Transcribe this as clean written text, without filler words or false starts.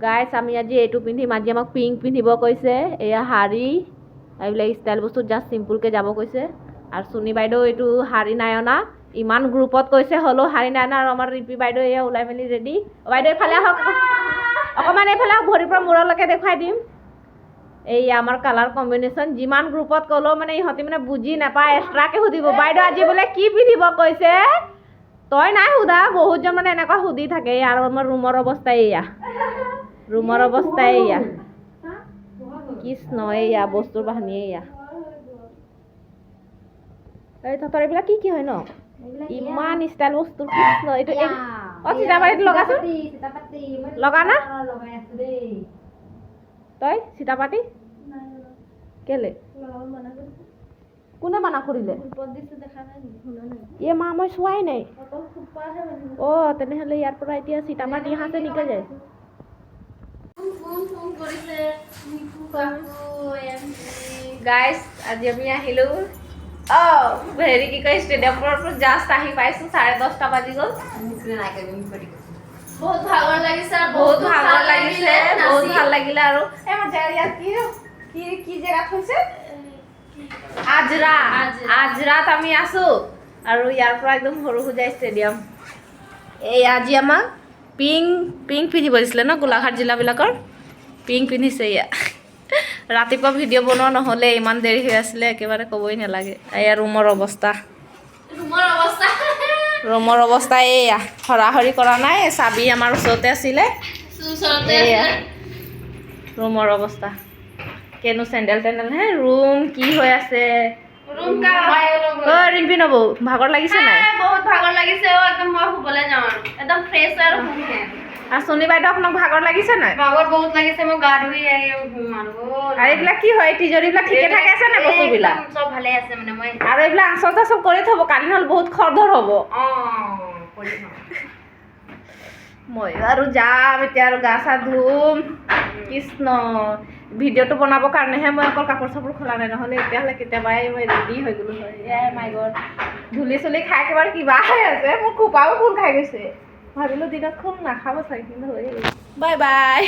গাইছ আমি আজি এইটো পিন্ধিম আজি আমাক পিংক পিন্ধিব কৈছে এয়া শাড়ী এইবিলাক ষ্টাইল বস্তু জাষ্ট চিম্পুলকৈ যাব কৈছে আৰু চুনি বাইদেউ এইটো শাড়ী নাই অনা ইমান গ্ৰুপত কৈছে হ'লেও শাড়ী নাই অনা আৰু আমাৰ ৰিপি বাইদেউ এয়া ওলাই মেলি ৰেডি বাইদেউ এইফালে আহক অকণমান এইফালে ভৰিৰ পৰা মূৰলৈকে দেখুৱাই দিম এই আমাৰ কালাৰ কম্বিনেশ্যন যিমান গ্ৰুপত ক'লেও মানে ইহঁতি মানে বুজি নাপায় এক্সট্ৰাকৈ সুধিব বাইদেউ আজি বোলে কি পিন্ধিব কৈছে তই নাই সোধা বহুতজন মানে এনেকুৱা সুধি থাকে আৰু আমাৰ ৰুমৰ অৱস্থা এয়া ৰুমৰ অৱস্থা এয়া কৃষ্ণ এয়া বস্তুৰ বাহানি এয়া এই তহঁতৰ এইবিলাক কি কি হয় ন ইমান ষ্টাইল বস্তুৰ কৃষ্ণ এইটো অঁ চিতাপাতিত লগাচোন লগা না তই চিতাপাতি কেলে কোনে মানা কৰিলে মা মই চোৱাই নাই অঁ তেনেহ'লে ইয়াৰ পৰা এতিয়া চিতাপাতি হাতে নিকে যায় গাইজ আজি আমি আহিলোঁ হেৰি কি কয় ষ্টেডিয়ামৰ পৰা জাষ্ট আহি পাইছোঁ 10:30 বাজি গ'ল বহুত ভাগৰ লাগিছে বহুত ভাল লাগিলে আৰু ইয়াত কি জেগাত হৈছে আজৰাত আমি আছোঁ আৰু ইয়াৰ পৰা একদম সৰু সুজাই ষ্টেডিয়াম এই আজি আমাক পিংক পিন্ধিব দিছিলে ন গোলাঘাট জিলাবিলাকৰ পিংক পিন্ধিছে এয়া ৰাতিপুৱা ভিডিঅ' বনোৱা নহ'লে ইমান দেৰি হৈ আছিলে একেবাৰে ক'বই নালাগে এয়া ৰুমৰ অৱস্থা এয়া হৰাহৰি কৰা নাই চাবি আমাৰ ওচৰতে আছিলে এয়া ৰুমৰ অৱস্থা কেনো চেণ্ডেল হে ৰুম কি হৈ আছে ৰিম্পি নবৌ ভাগৰ লাগিছে নাই বহুত ভাগৰ লাগিছে একদম মই শুবলৈ যাওঁ আৰু একদম ফ্ৰেছ আৰু শুমহে আৰু চুনি বাইদেউ আপোনাক ভাগৰ লাগিছে নাই ভাগৰ বহুত লাগিছে মই গা ধুই আহি শুম আৰু এইবিলাক কি হয় তিজোৰিবিলাক ঠিকে থাকে আছে নে বস্তুবিলাক চব ভালে আছে মানে মই আৰু এইবিলাক আচলতে চব কৰি থ'ব কালি নহ'লে বহুত খৰধৰ হ'ব মই আৰু যাম এতিয়া আৰু গা চা ধুম কৃষ্ণ ভিডিঅ'টো বনাবৰ কাৰণেহে মই অকল কাপোৰ চাপোৰ খোলা নাই নহ'লে এতিয়াহ'লে কেতিয়াবাই মই ৰেডি হৈ গ'লো হয় এয়াই মাই গড ধূলি চুলি খাই একেবাৰে কিবা হৈ আছে মোৰ খোপাও ফুল খাই গৈছে ভাবিলোঁ দিনত খুব নাখাব চাগে কিন্তু হৈ গ'ল বাই বাই